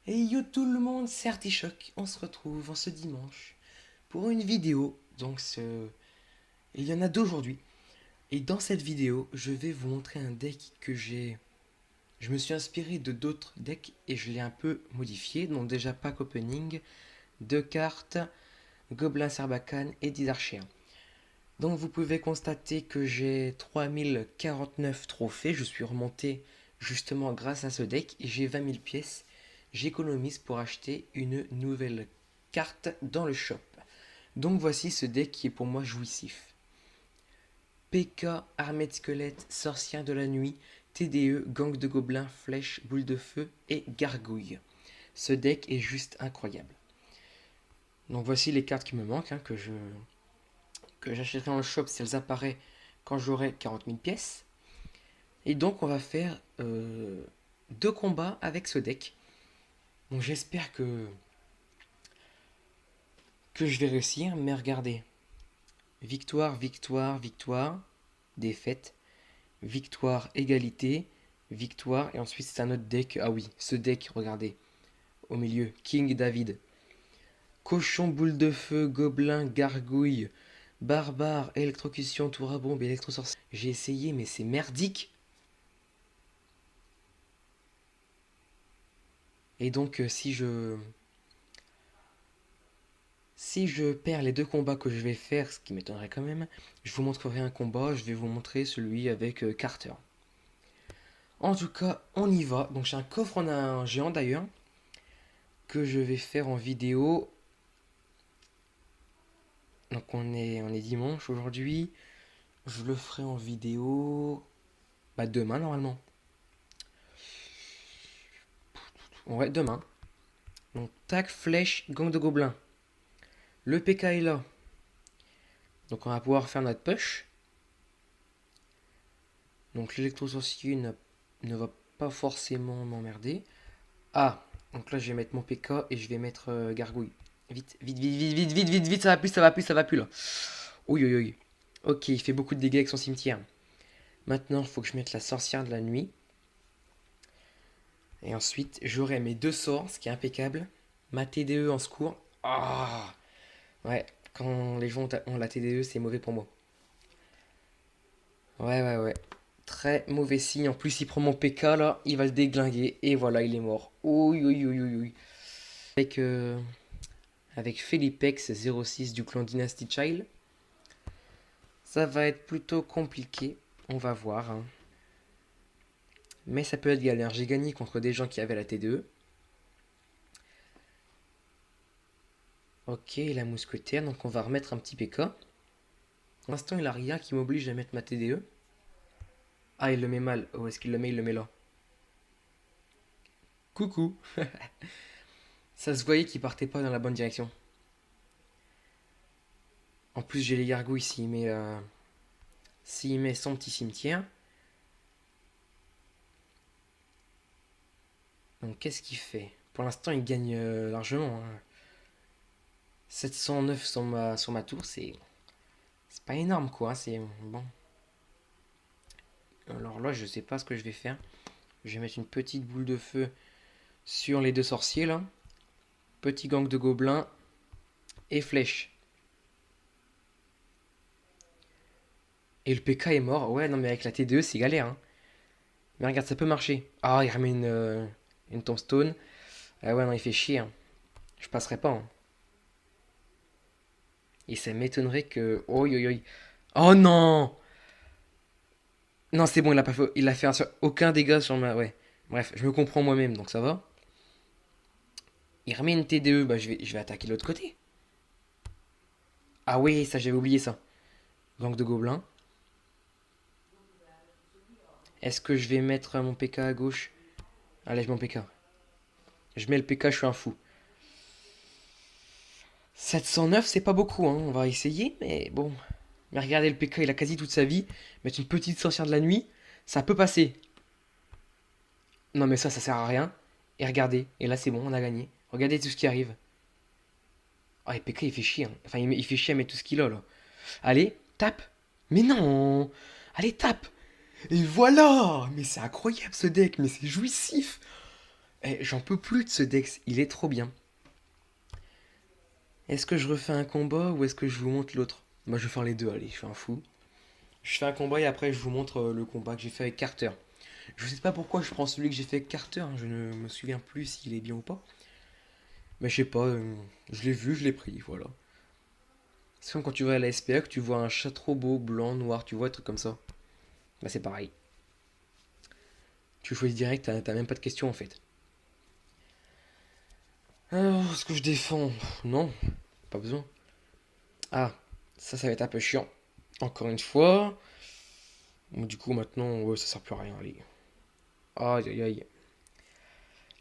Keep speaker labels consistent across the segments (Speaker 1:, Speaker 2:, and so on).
Speaker 1: Et yo tout le monde, c'est Artichoc, on se retrouve en ce dimanche pour une vidéo. Il y en a deux aujourd'hui. Et dans cette vidéo, je vais vous montrer un deck que j'ai... Je me suis inspiré de d'autres decks et je l'ai un peu modifié. Donc déjà pack opening, deux cartes, Gobelin Sarbacane et 10 archers. Donc vous pouvez constater que j'ai 3049 trophées. Je suis remonté justement grâce à ce deck et j'ai 20 000 pièces. J'économise pour acheter une nouvelle carte dans le shop. Donc voici ce deck qui est pour moi jouissif. PK, armée de squelettes, sorcière de la nuit, TDE, gang de gobelins, flèches, boule de feu et gargouille. Ce deck est juste incroyable. Donc voici les cartes qui me manquent, que j'achèterai dans le shop si elles apparaissent quand j'aurai 40 000 pièces. Et donc on va faire deux combats avec ce deck. Donc j'espère que je vais réussir, mais regardez. Victoire, victoire, victoire, défaite, victoire, égalité, victoire, et ensuite c'est un autre deck. Ah oui, ce deck, regardez, au milieu, King David. Cochon, boule de feu, gobelin, gargouille, barbare, électrocution, tour à bombe, électrosorcier. J'ai essayé, mais c'est merdique. Et donc si je perds les deux combats que je vais faire, ce qui m'étonnerait quand même, je vous montrerai un combat, je vais vous montrer celui avec Carter. En tout cas, on y va. Donc j'ai un coffre en un géant d'ailleurs, que je vais faire en vidéo. Donc on est dimanche aujourd'hui. Je le ferai en vidéo demain normalement. Ouais, demain. Donc tac, flèche, gang de gobelins. Le PK est là. Donc on va pouvoir faire notre push. Donc l'électrosorcier ne va pas forcément m'emmerder. Ah, donc là je vais mettre mon PK et je vais mettre gargouille. Vite, vite, vite, vite, vite, vite, vite, vite, ça va plus, ça va plus, ça va plus là. Oui, oui, oui. Ok, il fait beaucoup de dégâts avec son cimetière. Maintenant, il faut que je mette la sorcière de la nuit. Et ensuite, j'aurai mes deux sorts, ce qui est impeccable. Ma TDE en secours. Ah, ouais, quand les gens ont la TDE, c'est mauvais pour moi. Ouais, ouais, ouais. Très mauvais signe. En plus, il prend mon PK là, il va le déglinguer. Et voilà, il est mort. Oui, oui, oui, oui, oui. Avec, euh, avec Felipex 06 du clan Dynasty Child. Ça va être plutôt compliqué. On va voir, hein. Mais ça peut être galère. J'ai gagné contre des gens qui avaient la TDE. Ok, la mousquetaire. Donc on va remettre un petit PK. Pour l'instant, il a rien qui m'oblige à mettre ma TDE. Ah, il le met mal. Oh, est-ce qu'il le met? Il le met là. Coucou. Ça se voyait qu'il partait pas dans la bonne direction. En plus, j'ai les gargouilles s'il met son petit cimetière. Donc qu'est-ce qu'il fait? Pour l'instant, il gagne largement, hein. 709 sur ma tour, c'est pas énorme quoi, hein. C'est bon. Alors là, je sais pas ce que je vais faire. Je vais mettre une petite boule de feu sur les deux sorciers là. Petit gang de gobelins et flèche. Et le PK est mort. Ouais, non mais avec la T2, c'est galère, hein. Mais regarde, ça peut marcher. Ah, il remet une tombstone. Ah ouais, non, il fait chier, hein. Je passerai pas, hein. Et ça m'étonnerait que... Oh, yo, yo. Oh non! Non, c'est bon, il a fait aucun dégât sur ma... Ouais. Bref, je me comprends moi-même, donc ça va. Il remet une TDE, je vais attaquer l'autre côté. Ah oui, ça j'avais oublié ça. Gang de gobelins. Est-ce que je vais mettre mon PK à gauche? Allez, je mets mon PK. Je mets le PK, je suis un fou. 709, c'est pas beaucoup, hein. On va essayer, mais bon. Mais regardez, le PK, il a quasi toute sa vie. Mettre une petite sorcière de la nuit, ça peut passer. Non, mais ça sert à rien. Et regardez, et là c'est bon, on a gagné. Regardez tout ce qui arrive. Ah, et PK, il fait chier, hein. Enfin, il fait chier à mettre tout ce qu'il a, là. Allez, tape. Mais non. Allez, tape. Et voilà. Mais c'est incroyable, ce deck. Mais c'est jouissif. J'en peux plus de ce Dex, il est trop bien. Est-ce que je refais un combat ou est-ce que je vous montre l'autre? Moi je vais faire les deux, allez, je suis un fou. Je fais un combat et après je vous montre le combat que j'ai fait avec Carter. Je sais pas pourquoi je prends celui que j'ai fait avec Carter, hein, je ne me souviens plus s'il est bien ou pas. Mais je sais pas, je l'ai vu, je l'ai pris, voilà. C'est comme quand tu vas à la SPA que tu vois un chat trop beau, blanc, noir, tu vois, un truc comme ça. Bah c'est pareil. Tu choisis direct, t'as même pas de question en fait. Alors, est-ce que je défends? Non, pas besoin. Ah, ça va être un peu chiant. Encore une fois. Bon, du coup, maintenant, ouais, ça sert plus à rien, allez. Aïe, aïe, aïe.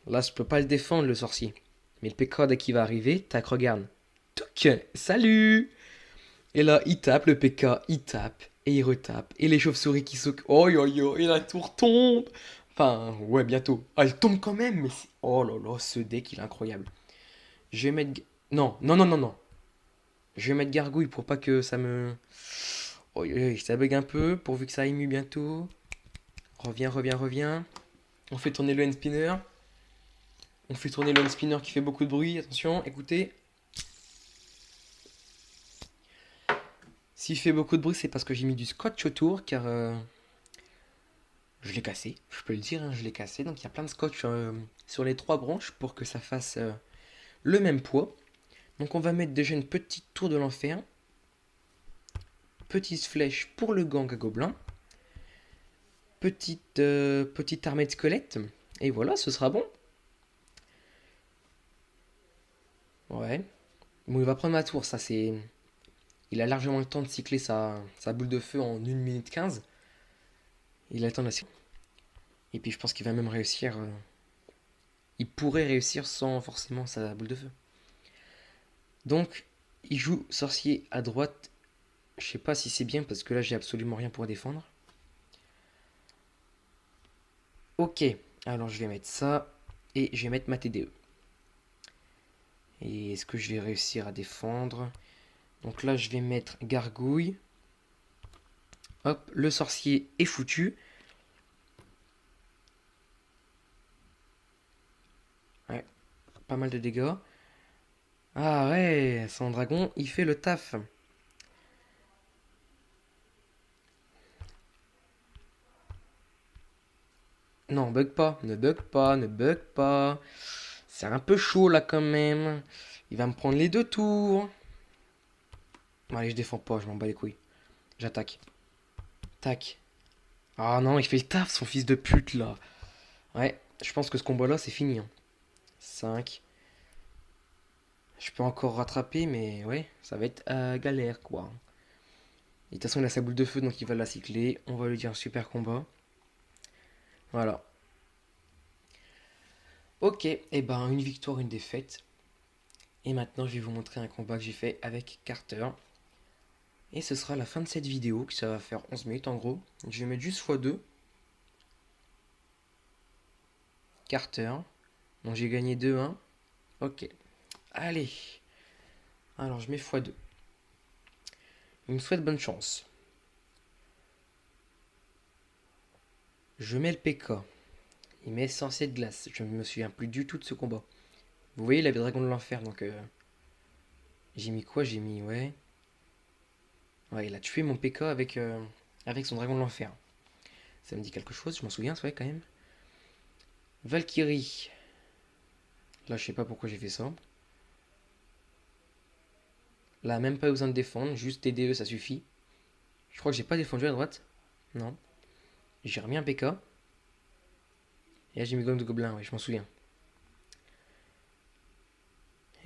Speaker 1: Là, je peux pas le défendre, le sorcier. Mais le PK, dès qu'il va arriver, tac, regarde. Touc, salut! Et là, il tape, le PK, il tape, et il retape. Et les chauves-souris qui sautent. Oh, yo, yo, et la tour tombe! Enfin, ouais, bientôt. Ah, elle tombe quand même, mais c'est... Oh là là, ce deck, il est incroyable. Je vais mettre... Non, non, non, non, non. Je vais mettre gargouille pour pas que ça me... Oh, ça bug un peu, pourvu que ça aille mieux bientôt. Reviens, reviens, reviens. On fait tourner le hand spinner. On fait tourner le hand spinner qui fait beaucoup de bruit. Attention, écoutez. S'il fait beaucoup de bruit, c'est parce que j'ai mis du scotch autour, car je l'ai cassé. Je peux le dire, hein, je l'ai cassé. Donc il y a plein de scotch sur les trois branches pour que ça fasse le même poids. Donc on va mettre déjà une petite tour de l'enfer. Petite flèche pour le gang à gobelin. Petite armée de squelettes. Et voilà, ce sera bon. Ouais. Bon, il va prendre ma tour, ça c'est... Il a largement le temps de cycler sa boule de feu en 1 minute 15. Il a le temps de la cycler. Et puis je pense qu'il va même réussir. Il pourrait réussir sans forcément sa boule de feu. Donc, il joue sorcier à droite. Je sais pas si c'est bien parce que là j'ai absolument rien pour défendre. Ok, alors je vais mettre ça. Et je vais mettre ma TDE. Et est-ce que je vais réussir à défendre? Donc là je vais mettre gargouille. Hop, le sorcier est foutu. Ouais, pas mal de dégâts. Ah ouais, son dragon, il fait le taf. Non, bug pas, ne bug pas, ne bug pas. C'est un peu chaud là quand même. Il va me prendre les deux tours. Bon, allez, je défends pas, je m'en bats les couilles. J'attaque. Tac. Ah non, il fait le taf, son fils de pute là. Ouais, je pense que ce combat là, c'est fini, hein. 5. Je peux encore rattraper, mais ouais, ça va être galère quoi. Et de toute façon, il a sa boule de feu, donc il va la cycler. On va lui dire un super combat. Voilà. Ok, et ben une victoire, une défaite. Et maintenant, je vais vous montrer un combat que j'ai fait avec Carter. Et ce sera la fin de cette vidéo, que ça va faire 11 minutes en gros. Je vais mettre juste x2. Carter. Donc j'ai gagné 2-1. Ok. Allez. Alors je mets x2. Il me souhaite bonne chance. Je mets le PK. Il met sorcier de glace. Je ne me souviens plus du tout de ce combat. Vous voyez, il avait dragon de l'enfer, donc... j'ai mis quoi? J'ai mis, ouais... Ouais, il a tué mon PK avec son dragon de l'enfer. Ça me dit quelque chose, je m'en souviens, c'est vrai quand même. Valkyrie. Là, je sais pas pourquoi j'ai fait ça. Là, même pas besoin de défendre, juste TDE, ça suffit. Je crois que j'ai pas défendu à droite. Non. J'ai remis un PK. Et là, j'ai mis gomme de gobelin, ouais, je m'en souviens.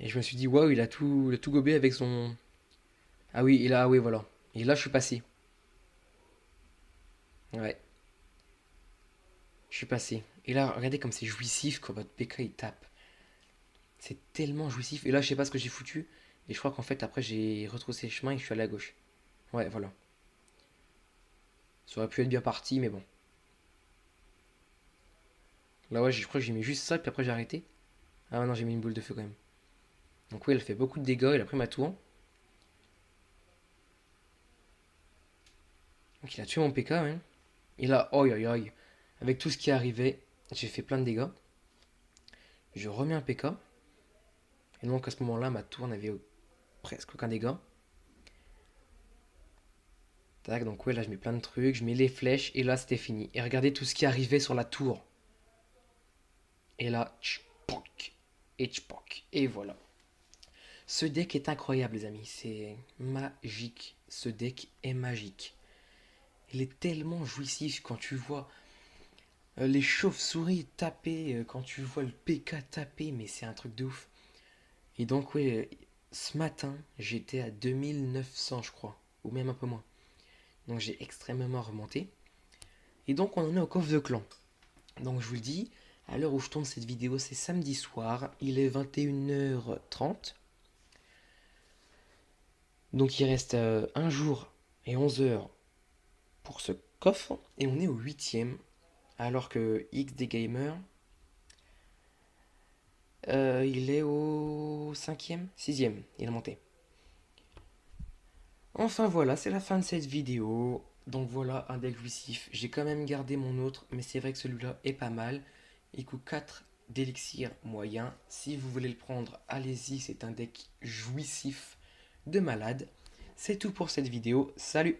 Speaker 1: Et je me suis dit, waouh, il a tout gobé avec son. Ah oui, et là, ah oui, voilà. Et là, je suis passé. Ouais, je suis passé. Et là, regardez comme c'est jouissif quand votre PK il tape. C'est tellement jouissif. Et là, je sais pas ce que j'ai foutu. Et je crois qu'en fait, après, j'ai retroussé le chemin et je suis allé à gauche. Ouais, voilà. Ça aurait pu être bien parti, mais bon. Là, ouais, je crois que j'ai mis juste ça, puis après, j'ai arrêté. Ah non, j'ai mis une boule de feu quand même. Donc, oui, elle fait beaucoup de dégâts. Il a pris ma tour. Donc, il a tué mon PK, hein. Et là, oi, oi, oi. Avec tout ce qui est arrivé, j'ai fait plein de dégâts. Je remets un PK. Et donc à ce moment-là, ma tour n'avait presque aucun dégât. Tac, donc ouais, là je mets plein de trucs, je mets les flèches, et là c'était fini. Et regardez tout ce qui arrivait sur la tour. Et là, tchpoc, et tchpoc, et voilà. Ce deck est incroyable les amis, c'est magique. Ce deck est magique. Il est tellement jouissif quand tu vois les chauves-souris taper, quand tu vois le PK taper, mais c'est un truc de ouf. Et donc ouais, ce matin, j'étais à 2900 je crois, ou même un peu moins. Donc j'ai extrêmement remonté. Et donc on en est au coffre de clan. Donc je vous le dis, à l'heure où je tourne cette vidéo, c'est samedi soir, il est 21h30. Donc il reste un jour et 11 heures pour ce coffre, et on est au 8ème, alors que XD Gamer, il est au 5ème, 6ème, il a monté. Enfin voilà, c'est la fin de cette vidéo. Donc voilà, un deck jouissif. J'ai quand même gardé mon autre, mais c'est vrai que celui-là est pas mal. Il coûte 4 d'élixir moyen. Si vous voulez le prendre, allez-y, c'est un deck jouissif de malade. C'est tout pour cette vidéo. Salut!